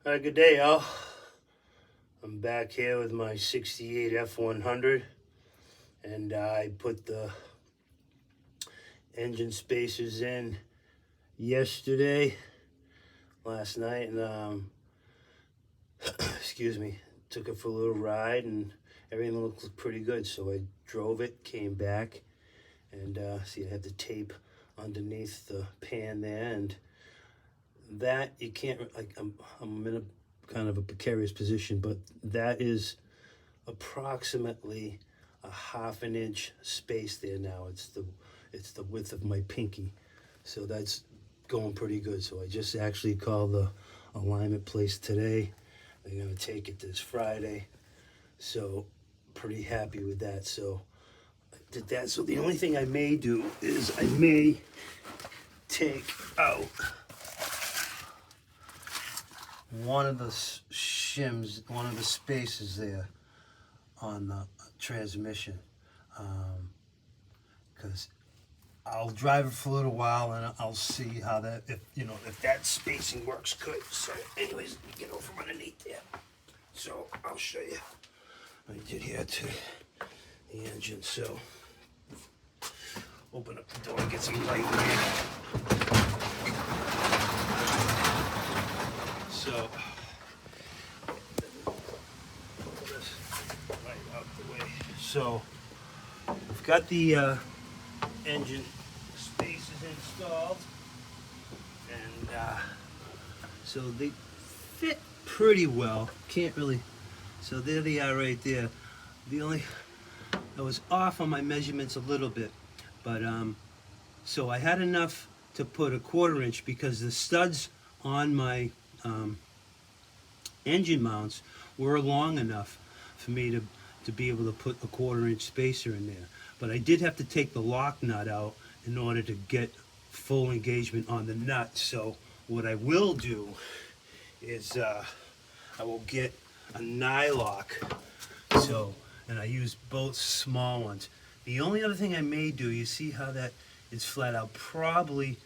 Hi, good day, y'all. I'm back here with my 68 F100, and I put the engine spacers in last night, and excuse me, took it for a little ride, and everything looked pretty good. So I drove it, came back, and see, I have the tape underneath the pan there, and that you can't, like, I'm in a kind of a precarious position, but that is approximately a ½ an inch space there now. It's the width of my pinky, so that's going pretty good. So I just actually called the alignment place today. They're gonna take it this Friday, so pretty happy with that. So I did that. So the only thing I may do is I may take out one of the shims, one of the spaces there on the transmission, because I'll drive it for a little while and I'll see how that, if that spacing works good. So anyways, let me get over from underneath there. So I'll show you. I did here to the engine. So open up the door and get some light in here. So pull this right out the way. So I've got the engine spaces installed, and so they fit pretty well. Can't really. So there they are right there. The only, I was off on my measurements a little bit, but so I had enough to put a 1/4 inch because the studs on my engine mounts were long enough for me to be able to put a 1/4 inch spacer in there. But I did have to take the lock nut out in order to get full engagement on the nut. So what I will do is I will get a nylock. So, and I use both small ones. The only other thing I may do, you see how that is flat, I'll probably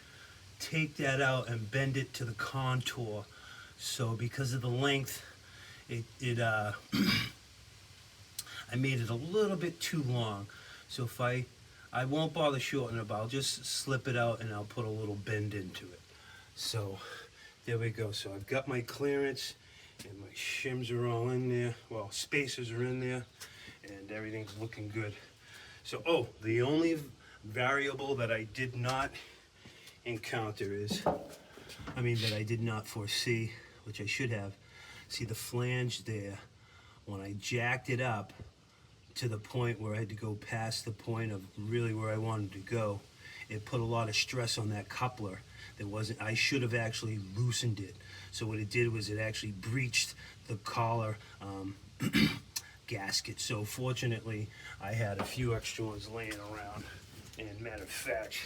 take that out and bend it to the contour. So because of the length, I made it a little bit too long. So if I won't bother shortening it, but I'll just slip it out and I'll put a little bend into it. So there we go. So I've got my clearance and my shims are all in there. Well, spacers are in there and everything's looking good. So, the only variable that I did not encounter is, that I did not foresee, which I should have. See the flange there, when I jacked it up to the point where I had to go past the point of really where I wanted to go, it put a lot of stress on that coupler. I should have actually loosened it. So what it did was it actually breached the collar gasket. So fortunately, I had a few extra ones laying around. And matter of fact,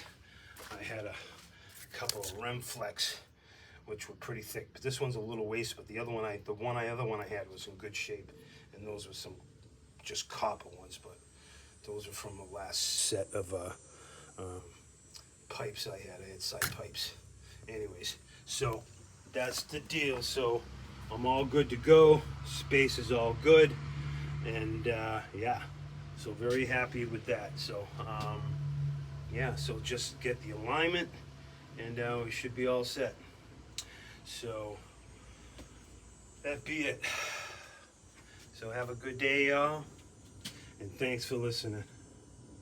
I had a couple of rim flex, which were pretty thick. But this one's a little waste, but the other one I had was in good shape. And those were some just copper ones, but those are from the last set of pipes I had. I had side pipes. Anyways, so that's the deal. So I'm all good to go. Space is all good. And yeah, so very happy with that. So yeah, so just get the alignment and we should be all set. So that be it. So have a good day, y'all, and thanks for listening.